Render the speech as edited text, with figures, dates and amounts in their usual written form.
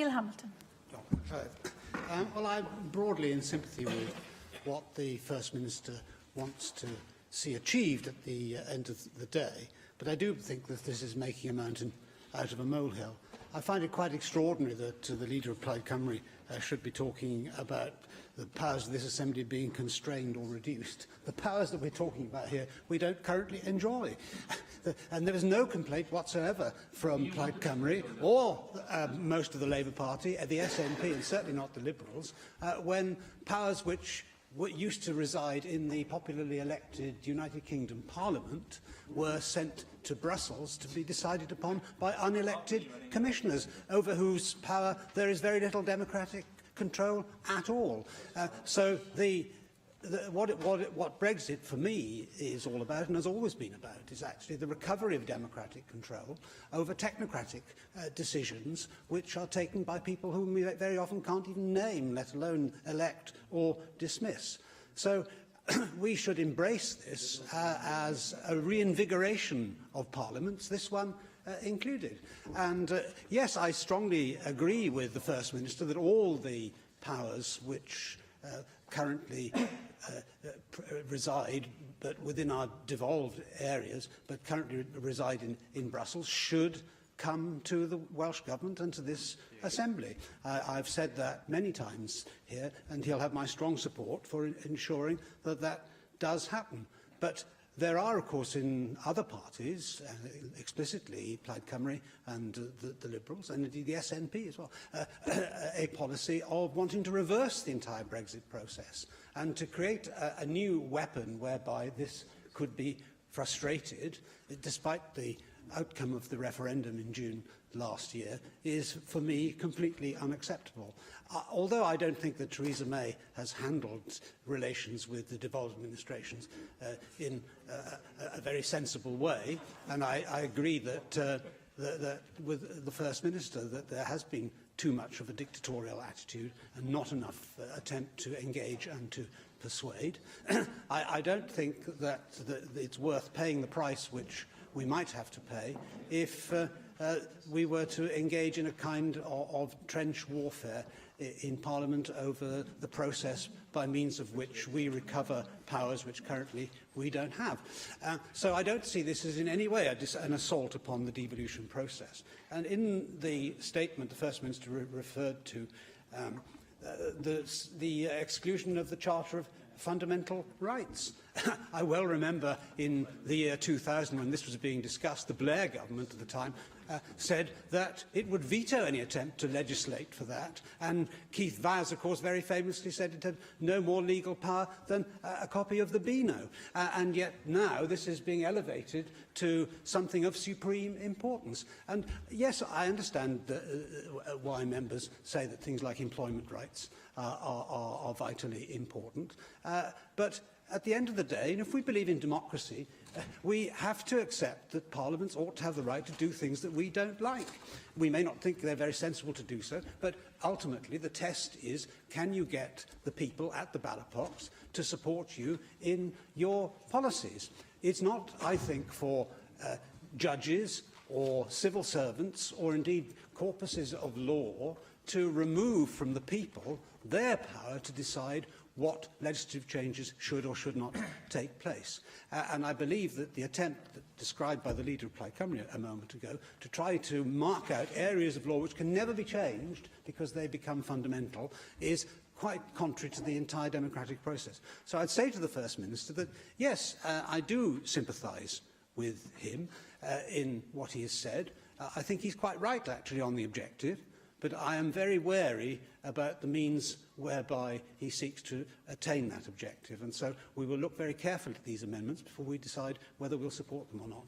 Neil Hamilton. Well, I'm broadly in sympathy with what the First Minister wants to see achieved at the end of the day, but I do think that this is making a mountain out of a molehill. I find it quite extraordinary that the Leader of Plaid Cymru should be talking about the powers of this Assembly being constrained or reduced. The powers that we're talking about here, we don't currently enjoy. And there is no complaint whatsoever from Plaid Cymru or most of the Labour Party, the SNP, and certainly not the Liberals, when powers which used to reside in the popularly elected United Kingdom Parliament were sent to Brussels to be decided upon by unelected commissioners, over whose power there is very little democratic control at all. So what Brexit for me is all about, and has always been about, is actually the recovery of democratic control over technocratic decisions which are taken by people whom we very often can't even name, let alone elect or dismiss. So we should embrace this as a reinvigoration of parliaments, this one included. And yes, I strongly agree with the First Minister that all the powers which currently reside, but within our devolved areas, but currently reside in Brussels, should come to the Welsh Government and to this Assembly. I've said that many times here, and he'll have my strong support for ensuring that that does happen. But there are, of course, in other parties, explicitly Plaid Cymru and the Liberals, and indeed the SNP as well, a policy of wanting to reverse the entire Brexit process and to create a new weapon whereby this could be frustrated, despite the outcome of the referendum in June last year, is, for me, completely unacceptable. Although I don't think that Theresa May has handled relations with the devolved administrations in a very sensible way, and I agree that with the First Minister that there has been too much of a dictatorial attitude and not enough attempt to engage and to persuade. I don't think that it's worth paying the price which we might have to pay if we were to engage in a kind of trench warfare in Parliament over the process by means of which we recover powers which currently we don't have. So I don't see this as in any way an assault upon the devolution process. And in the statement the First Minister referred to the exclusion of the Charter of Fundamental Rights. I well remember in the year 2000, when this was being discussed, the Blair government at the time said that it would veto any attempt to legislate for that. And Keith Vaz, of course, very famously said it had no more legal power than a copy of the Beano. And yet now this is being elevated to something of supreme importance. And yes, I understand why members say that things like employment rights are vitally important. But at the end of the day, and if we believe in democracy, we have to accept that parliaments ought to have the right to do things that we don't like. We may not think they're very sensible to do so, but ultimately the test is, can you get the people at the ballot box to support you in your policies? It's not, I think, for judges or civil servants or indeed corpuses of law to remove from the people their power to decide what legislative changes should or should not take place. And I believe that the attempt described by the Leader of Plaid Cymru a moment ago to try to mark out areas of law which can never be changed because they become fundamental is quite contrary to the entire democratic process. So I'd say to the First Minister that, yes, I do sympathise with him in what he has said. I think he's quite right, actually, on the objective. But I am very wary about the means whereby he seeks to attain that objective. And so we will look very carefully at these amendments before we decide whether we'll support them or not.